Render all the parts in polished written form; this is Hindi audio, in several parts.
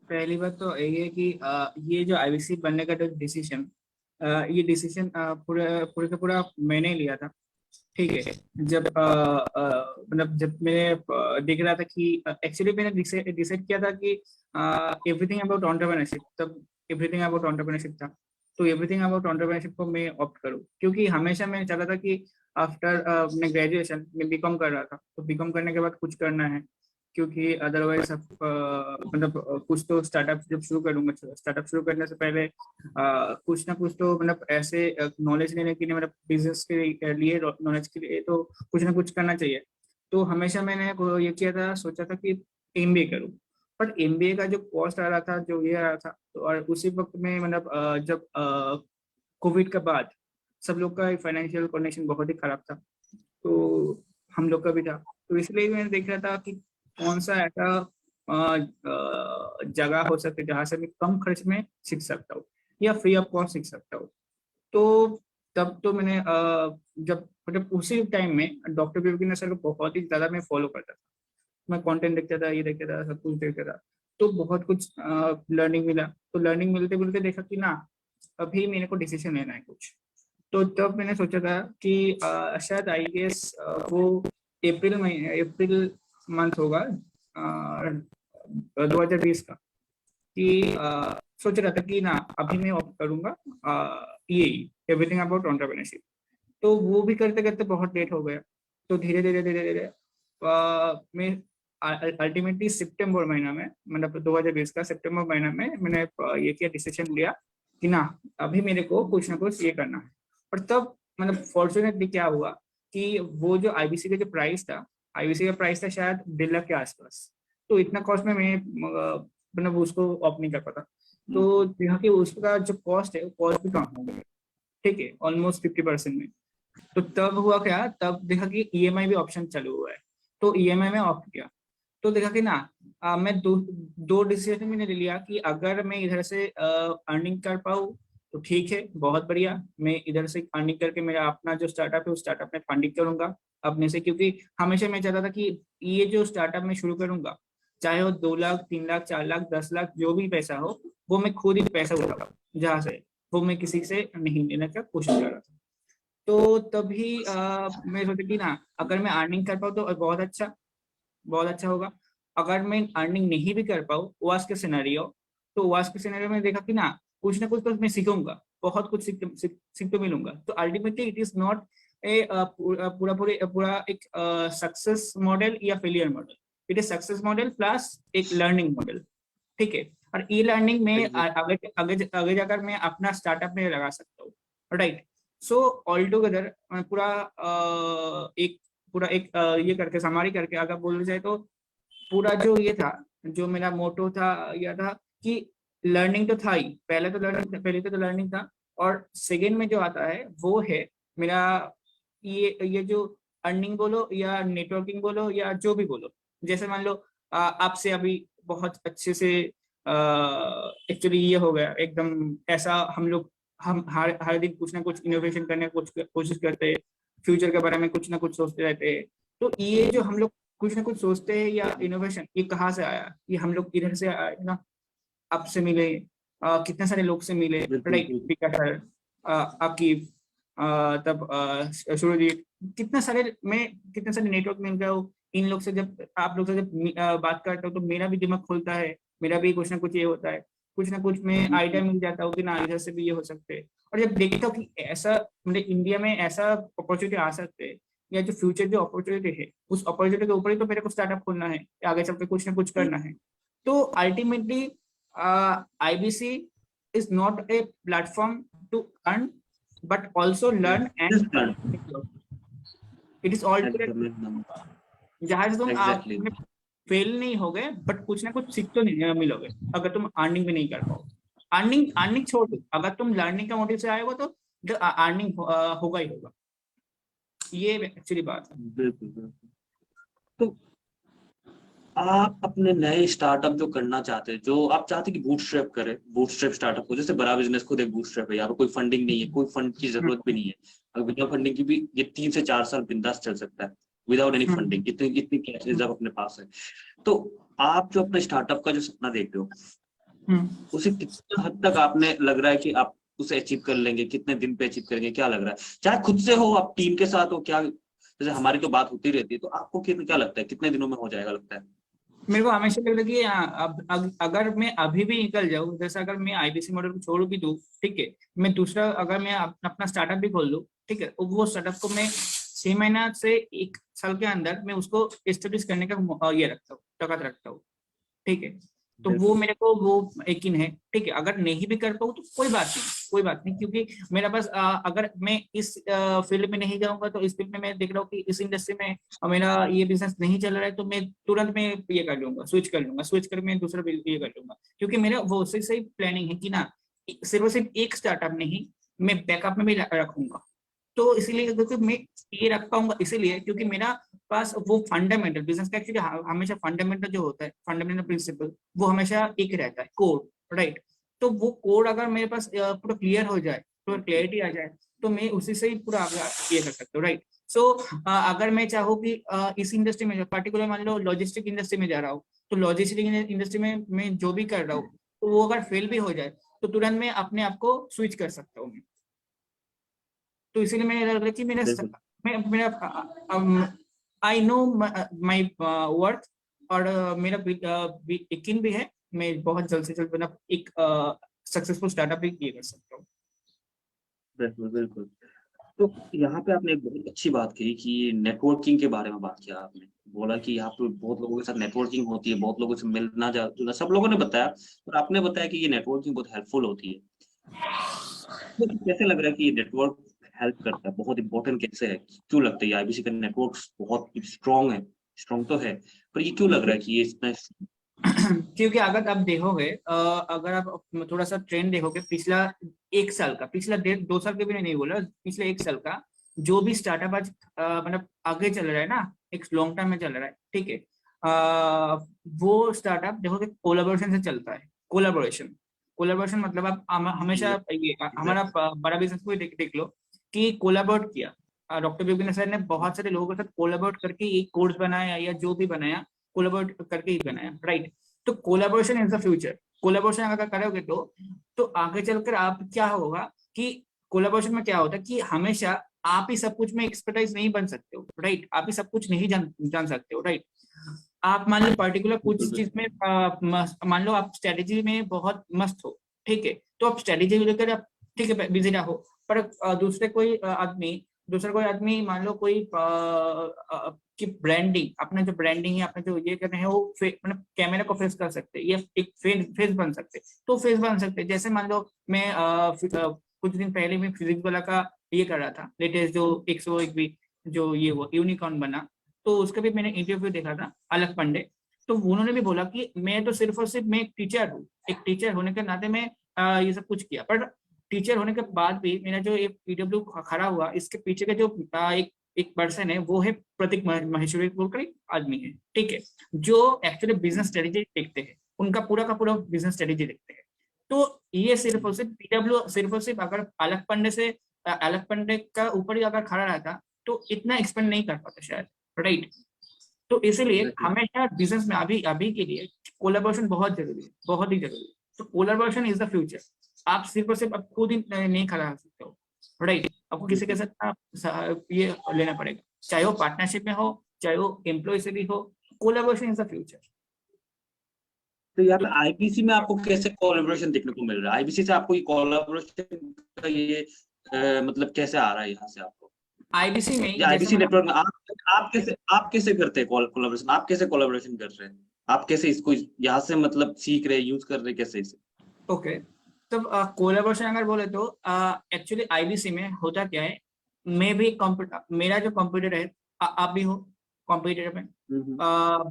पहली बात तो यही है कि ये जो आईबीसी बनने का जो डिसीजन, ये डिसीजन पूरे पूरे का पूरा मैंने ही लिया था। ठीक है। जब मतलब जब मैंने देख रहा था कि एक्चुअली मैंने डिसाइड किया था कि एवरीथिंग अबाउट एंटरप्रेन्योरशिप, तब एवरीथिंग अबाउट एंटरप्रेन्योरशिप था। तो एवरीथिंग अबाउट एंटरप्रेन्योरशिप को मैं ऑप्ट करूँ, क्योंकि हमेशा मैं चाहता था कि आफ्टर मैं ग्रेजुएशन में बीकॉम कर रहा था, तो बीकॉम करने के बाद कुछ करना है, क्योंकि अदरवाइज मतलब कुछ तो स्टार्टअप जब शुरू करूंगा, स्टार्टअप शुरू करने से पहले कुछ ना कुछ तो मतलब ऐसे नॉलेज लेने के लिए, मतलब बिजनेस के लिए नॉलेज के लिए तो कुछ ना कुछ करना चाहिए। तो हमेशा मैंने ये किया था, सोचा था कि एमबीए करूं। पर एमबीए का जो कॉस्ट आ रहा था, जो ये आ रहा था, तो और उसी वक्त में मतलब जब कोविड के बाद सब लोग का फाइनेंशियल कंडीशन बहुत ही खराब था, तो हम लोग का भी था। तो इसलिए मैं देख रहा था कि कौन सा ऐसा जगह हो सकती है जहाँ से मैं कम खर्च में सीख सकता हूँ या फ्री ऑफ कॉस्ट सीख सकता हूँ। तो तब तो मैंने जब मतलब उसी टाइम में डॉक्टर विपिन सर को बहुत ही ज्यादा मैं फॉलो करता था। मैं कंटेंट देखता था, ये देखता था, सब कुछ देखता था। तो बहुत कुछ लर्निंग मिला। तो लर्निंग मिलते मिलते देखा कि ना, अभी मेरे को डिसीजन लेना है कुछ। तो तब मैंने सोचा था कि शायद आई गेस वो अप्रैल मंथ होगा 2020 का, कि सोच रहा था कि ना अभी मैं ऑप्ट करूंगा ये एवरीथिंग अबाउट एंटरप्रेन्योरशिप। तो वो भी करते करते बहुत लेट हो गया। तो धीरे धीरे धीरे धीरे मैं अल्टीमेटली सितंबर महीना में, मतलब 2020 का सितंबर महीना में मैंने ये किया, डिसीजन लिया कि ना अभी मेरे को कुछ ना कुछ ये करना है। और तब मतलब फॉर्चुनेटली क्या हुआ कि वो जो आईबीसी का जो प्राइस था, आईबीसी का प्राइस था शायद 1.5 लाख के आसपास। तो इतना कॉस्ट में मैं मतलब उसको ऑफ नहीं कर पाता। तो यहाँ की उसका जो कॉस्ट है, कॉस्ट भी कम हो गया। ठीक है, ऑलमोस्ट 50% में। तो तब हुआ क्या, तब देखा कि ईएमआई भी ऑप्शन चालू हुआ है। तो ईएमआई में ऑप्ट किया। तो देखा कि ना मैं दो डिसीजन मैंने ले लिया कि अगर मैं इधर से अर्निंग कर पाऊँ तो ठीक है, बहुत बढ़िया। मैं इधर से अर्निंग करके मेरा अपना जो स्टार्टअप है उस स्टार्टअप में फंडिंग करूंगा अपने से, क्योंकि हमेशा मैं चाहता था कि ये जो स्टार्टअप मैं शुरू करूंगा, चाहे वो 2 लाख, 3 लाख, 4 लाख, 10 लाख, जो भी पैसा हो, वो मैं खुद ही पैसा उठाऊंगा जहाँ से, वो मैं किसी से नहीं लेने का कोशिश कर रहा था। तो तभी मैं सोचा कि ना अगर मैं अर्निंग कर पाऊँ तो बहुत अच्छा होगा। अगर मैं अर्निंग नहीं भी कर पाऊँ, वर्स्ट के सिनेरियो, तो वर्स्ट के सिनेरियो में देखा कि ना कुछ तो मैं सीखूंगा, बहुत कुछ सीख तो मिलूंगा। तो अल्टीमेटली इट इज नॉट ए पूरा एक सक्सेस मॉडल या failure model. It is success model plus एक लर्निंग मॉडल। ठीक है। और ई लर्निंग में बिल्कुल। आगे आगे आगे जाकर मैं अपना स्टार्टअप में लगा सकता हूँ। राइट। सो ऑल टुगेदर एक पूरा एक ये करके समारी करके अगर बोल जाए तो पूरा जो ये था, जो मेरा मोटो था, यह था कि लर्निंग तो था ही, पहले तो लर्निंग था। और सेकेंड में जो आता है वो है मेरा ये जो अर्निंग बोलो या नेटवर्किंग बोलो या जो भी बोलो। जैसे मान लो आपसे अभी बहुत अच्छे से एक्चुअली ये हो गया एकदम ऐसा, हम हर हर दिन कुछ ना कुछ इनोवेशन करने की कोशिश करते हैं, फ्यूचर के बारे में कुछ ना कुछ सोचते रहते हैं। तो ये जो हम लोग कुछ ना कुछ सोचते हैं या इनोवेशन, ये कहाँ से आया? ये हम लोग इधर से आए ना, आपसे मिले, कितने सारे लोग से मिले। बिल्कुल राइट, बिल्कुल। विकास सर, आकिब, तब सूरजीत, कितने सारे नेटवर्क मिल गए हो। इन लोग से जब आप लोग से जब बात करता हूँ तो मेरा भी दिमाग खुलता है, मेरा भी कुछ ना कुछ ये होता है, कुछ ना कुछ में आइडिया मिल जाता हो कि ना इधर से भी ये हो सकते हैं। और जब देखता हूँ कि ऐसा मतलब इंडिया में ऐसा अपॉर्चुनिटी आ सकते हैं, या जो फ्यूचर जो अपॉर्चुनिटी है, उस अपॉर्चुनिटी के ऊपर ही तो मेरे को स्टार्टअप खोलना है, आगे चल के कुछ ना कुछ करना है। तो ultimately IBC is not a platform to earn, but also learn and it is all एकदम एकदम। जहां से तुम आप एग्जैक्टली। फेल नहीं हो गए, बट कुछ ना कुछ सीख तो नहीं मिलोगे अगर तुम अर्निंग भी नहीं कर पाओ। अर्निंग अर्निंग छोड़ दो, अगर तुम लर्निंग का मोटिव से आए हो तो अर्निंग होगा ही होगा। ये एक्चुअली बात है। बिल्कुल बिल्कुल। तो आप अपने नए स्टार्टअप जो करना चाहते हैं, जो आप चाहते हैं कि बूटस्ट्रैप करें, बूटस्ट्रैप स्टार्टअप हो, जैसे बड़ा बिजनेस खुद एक बूटस्ट्रैप है, यहाँ पे कोई फंडिंग नहीं है, कोई फंड की जरूरत भी नहीं है। अगर बिना फंडिंग की भी ये 3 से 4 साल बिंदास चल सकता है, विदाउट एनी हम्म, फंडिंग, इतनी इतनी कैश रिजर्व अपने पास है। तो आप जो अपने स्टार्टअप का जो सपना देख रहे हो, उसे कितना हद तक आपने लग रहा है कि आप उसे अचीव कर लेंगे, कितने दिन पे अचीव करेंगे, क्या लग रहा है? चाहे खुद से हो, आप टीम के साथ हो, क्या जैसे हमारी तो बात होती रहती है, तो आपको क्या लगता है कितने दिनों में हो जाएगा लगता है? मेरे को हमेशा लगता है कि अगर मैं अभी भी निकल जाऊँ, जैसे अगर मैं आईबीसी मॉडल को छोड़ भी दूँ, ठीक है, मैं दूसरा अगर मैं अपना स्टार्टअप भी खोल लूँ, ठीक है, वो स्टार्टअप को मैं 6 महीना से 1 साल के अंदर मैं उसको एस्टेब्लिश करने का ये रखता हूँ, ताकत रखता हूँ, ठीक है। तो वो बिल्कुल मेरे को वो यकीन है, ठीक है। अगर नहीं भी कर पाऊँ तो कोई बात नहीं, कोई बात नहीं, क्योंकि मेरा पास अगर मैं इस फील्ड में नहीं जाऊंगा तो इस फील्ड में मैं देख रहा हूँ कि इस इंडस्ट्री में मेरा ये बिजनेस नहीं चल रहा है, तो मैं तुरंत में ये कर लूंगा, स्विच कर मैं दूसरा ये कर लूंगा, क्योंकि मेरा वो सही प्लानिंग है कि ना, सिर्फ एक स्टार्टअप नहीं, मैं बैकअप में भी रखूंगा। तो इसीलिए क्योंकि मैं ये रख पाऊंगा, इसीलिए क्योंकि मेरा पास वो फंडामेंटल बिजनेस का एक्चुअली हमेशा फंडामेंटल जो होता है, फंडामेंटल प्रिंसिपल, वो हमेशा एक रहता है, कोड, राइट। तो वो कोड अगर मेरे पास पूरा क्लियर हो जाए, पूरा क्लियरिटी आ जाए, तो मैं उसी से ही पूरा आगे ये कर सकता हूँ, राइट। सो अगर मैं चाहूँ कि इस इंडस्ट्री में पर्टिकुलर मान लो लॉजिस्टिक इंडस्ट्री में जा रहा हूँ, तो लॉजिस्टिक इंडस्ट्री में मैं जो भी कर रहा हूँ, तो वो अगर फेल भी हो जाए तो तुरंत मैं अपने आप को स्विच कर सकता हूँ। तो इसीलिए मैंने लग रहा कि बिल्कुल मेरा आई नो माई वर्थ, और मेरा यकीन भी है मैं बहुत जल्द से जल्द बना एक सक्सेसफुल स्टार्टअप भी ये कर सकता हूँ। बिल्कुल बिल्कुल। तो यहाँ पे आपने एक बहुत अच्छी बात कही कि नेटवर्किंग के बारे में बात किया आपने। बोला कि यहाँ पे बहुत लोगों के साथ नेटवर्किंग होती है, बहुत लोगों से मिलना जुलना सब लोगों ने बताया, और आपने बताया कि ये नेटवर्किंग बहुत हेल्पफुल होती है। तो कैसे लग रहा है कि ये नेटवर्क हेल्प करता है, बहुत इंपॉर्टेंट कैसे है? क्यों लगता है ये आईबीसी का नेटवर्क बहुत स्ट्रांग है? स्ट्रांग तो है, पर ये क्यों लग रहा है कि ये इतना क्योंकि अगर आप देखोगे, अगर आप थोड़ा सा ट्रेंड देखोगे पिछला 1 साल का, पिछला 1.5 2 साल के भी नहीं बोला, पिछले 1 साल का जो भी स्टार्टअप आज मतलब आगे चल रहा है ना, एक लॉन्ग टर्म में चल रहा है, ठीक है। वो स्टार्टअप देखोगे कोलैबोरेशन से चलता है। कोलैबोरेशन कोलैबोरेशन मतलब आप हमेशा ये हमारा बड़ा बिजनेस को देख लो कि कोलैबोरेट किया, डॉक्टर विपिन सर ने बहुत सारे लोगों के साथ कोलैबोरेट करके एक कोर्स बनाया या जो भी बनाया, कोलैबोरेट करके ही बनाया, राइट। तो collaboration is the future. Collaboration अगर करोगे तो आगे चलकर आप क्या होगा कि कोलैबोरेशन में क्या होता है कि हमेशा आप ही सब कुछ में एक्सपर्टाइज नहीं बन सकते हो, राइट। आप ही सब कुछ नहीं जान सकते हो, राइट। आप मान लो पर्टिकुलर कुछ चीज में मान लो आप स्ट्रेटेजी में बहुत मस्त हो, ठीक है, तो आप स्ट्रेटेजी लेकर आप ठीक है बिजी रहो, पर दूसरा कोई आदमी मान लो कोई कि ब्रांडिंग, अपना जो ब्रांडिंग है, अपना जो ये कर रहे हैं वो मतलब कैमरा को फेस कर सकते हैं, ये एक फेस बन सकते हैं, तो फेस बन सकते हैं। जैसे मान लो मैं कुछ दिन पहले मैं फिजिक्स वाला का ये कर रहा था, लेटेस्ट जो 101 भी जो ये वो यूनिकॉर्न बना, तो उसका भी मैंने इंटरव्यू देखा था, अलग पंडे। तो उन्होंने भी बोला कि मैं तो सिर्फ और सिर्फ मैं एक टीचर हूँ, एक टीचर होने के नाते मैं ये सब कुछ किया, पर टीचर होने के बाद भी मेरा जो एक पीडब्ल्यू खड़ा हुआ, इसके पीछे का जो एक पर्सन है, वो है प्रतीक महेश्वरी बोलकर एक आदमी है, ठीक है, जो एक्चुअली बिजनेस स्ट्रेटेजी देखते हैं, उनका पूरा का पूरा बिजनेस स्ट्रेटेजी देखते हैं। तो ये सिर्फ और सिर्फ पीडब्ल्यू, सिर्फ और सिर्फ अगर अलग पंडे का ऊपर ही अगर खड़ा रहता तो इतना एक्सपेंड नहीं कर पाता शायद, राइट। तो इसलिए Exactly. हमेशा बिजनेस में अभी अभी के लिए कोलैबोरेशन बहुत जरूरी है, बहुत ही जरूरी है। तो कोलैबोरेशन इज द फ्यूचर। आप सिर्फ और सिर्फ आप खुद ही नहीं खड़ा कर सकते हो, राइट। आपको किसी के साथ ये लेना पड़ेगा, चाहे वो पार्टनरशिप में हो, चाहे वो एम्प्लॉय से भी हो। Collaboration is the future. तो यहाँ पे आईबीसी में आपको कैसे कोलैबोरेशन देखने को मिल रहा है? आईबीसी से आपको ये कोलैबोरेशन का ये मतलब कैसे आ रहा है यहाँ से आपको? आईबीसी में या जैसे आईबीसी नेटवर्क में आप कैसे करते हैं कोलैबोरेशन? आप कैसे कोलैबोरेशन कर रहे हैं? आप कैसे इसको यहाँ से मतलब सीख रहे हैं, यूज कर रहे हैं कैसे इसे? ओके, तो कोलैबोरेशन अगर बोले तो एक्चुअली आईबीसी में होता क्या है, मैं भी कंप्यूटर, मेरा जो कंप्यूटर है, आप भी हो कंप्यूटर में,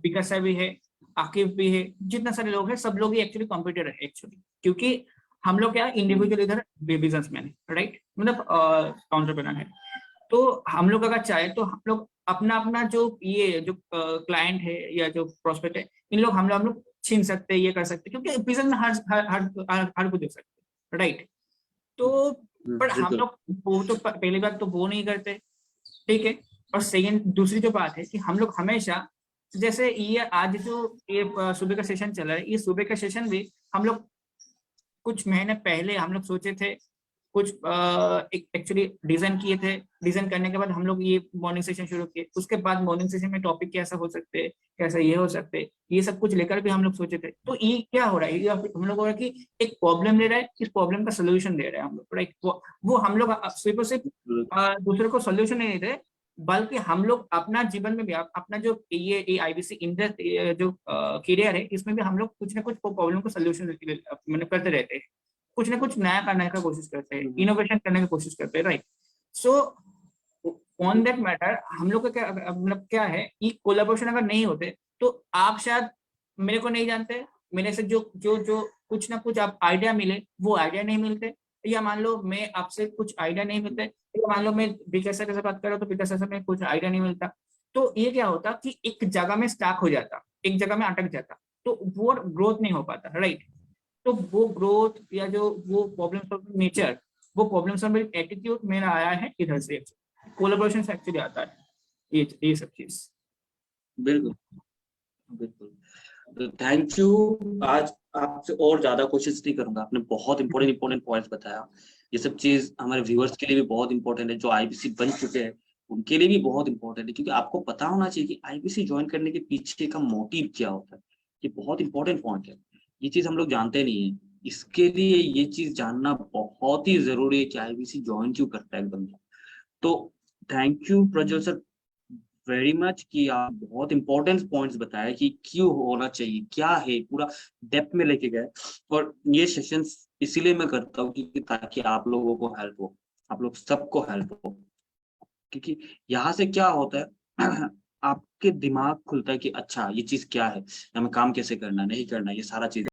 विकास सर भी है, आकिब भी है, जितना सारे लोग हैं सब लोग ही एक्चुअली कंप्यूटर है एक्चुअली, क्योंकि हम लोग क्या इंडिविजुअल इधर बिजनेसमैन है, राइट, मतलब एंटरप्रेन्योर है। तो हम लोग अगर चाहे तो हम लोग अपना अपना जो ये जो क्लाइंट है या जो प्रोस्पेक्ट है, इन लोग हम लोग छीन सकते हैं, ये कर सकते हैं, क्योंकि बिजनेस में हर को दे सकते हैं, राइट। तो पर हम बिल्कुल लोग वो तो पहली बात तो वो नहीं करते, ठीक है। और सेकंड दूसरी जो बात है कि हम लोग हमेशा, जैसे ये आज जो ये सुबह का सेशन चल रहा है, ये सुबह का सेशन भी हम लोग कुछ महीने पहले हम लोग सोचे थे, कुछ एक्चुअली डिजाइन किए थे। डिजाइन करने के बाद हम लोग ये मॉर्निंग सेशन शुरू किए। उसके बाद मॉर्निंग सेशन में टॉपिक कैसा हो सकते हैं, कैसा ये हो सकते हैं, ये सब कुछ लेकर भी हम लोग सोचे थे। तो ये क्या हो रहा है, ये हम लोग हो रहा है कि एक प्रॉब्लम ले रहा है, इस प्रॉब्लम का सोल्यूशन दे रहे हैं हम लोग, राइट। वो हम लोग सिर्फ और सिर्फ दूसरे को सोल्यूशन नहीं दे, बल्कि हम लोग अपना जीवन में भी अपना जो ये आईबीसी इंडस्ट्री जो करियर है, इसमें भी हम लोग कुछ ना कुछ प्रॉब्लम को सोल्यूशन मतलब करते रहते हैं, कुछ ना कुछ नया करने का कोशिश करते हैं, इनोवेशन करने की कोशिश करते हैं, right. So on that matter हम लोग का क्या मतलब क्या है, ये कोलैबोरेशन अगर नहीं होते तो आप शायद मेरे को नहीं जानते, मेरे से जो जो जो कुछ ना कुछ आप आइडिया मिले वो आइडिया नहीं मिलते, या मान लो मैं आपसे कुछ आइडिया नहीं मिलते, या मान लो मैं विकास सर से बात कर रहा हूँ तो विकास सर में कुछ आइडिया नहीं मिलता। तो ये क्या होता कि एक जगह में स्टक हो जाता, एक जगह में अटक जाता, तो वो ग्रोथ नहीं हो पाता, राइट। तो वो ग्रोथ या जो वो प्रॉब्लम सॉल्विंग नेचर, वो प्रॉब्लम सॉल्विंग एटीट्यूड मेरा आया है इधर से, कोलैबोरेशन से एक्चुअली आता है ये सब चीज। बिल्कुल बिल्कुल, थैंक यू। आज आपसे और ज्यादा कोशिश नहीं करूंगा, आपने बहुत इंपॉर्टेंट पॉइंट्स बताया। ये सब चीज हमारे व्यूअर्स के लिए भी बहुत इंपॉर्टेंट है, जो आईबीसी बन चुके हैं उनके लिए भी बहुत इंपॉर्टेंट है, क्योंकि आपको पता होना चाहिए कि आईबीसी ज्वाइन करने के पीछे का मोटिव क्या होता है। ये बहुत इंपॉर्टेंट पॉइंट है, ये चीज हम लोग जानते नहीं है। इसके लिए ये चीज जानना बहुत ही जरूरी है कि आईबीसी ज्वाइन क्यों करता है एक बंदा। तो thank you Prajwal sir very much कि आप बहुत इंपॉर्टेंट पॉइंट्स बताए कि क्यों होना चाहिए, क्या है, पूरा डेप्थ में लेके गए। और ये सेशंस इसीलिए मैं करता हूँ कि ताकि आप लोगों को हेल्प हो, आप लोग सबको हेल्प हो, क्योंकि यहाँ से क्या होता है आपके दिमाग खुलता है कि अच्छा ये चीज क्या है, हमें काम कैसे करना, नहीं करना, ये सारा चीज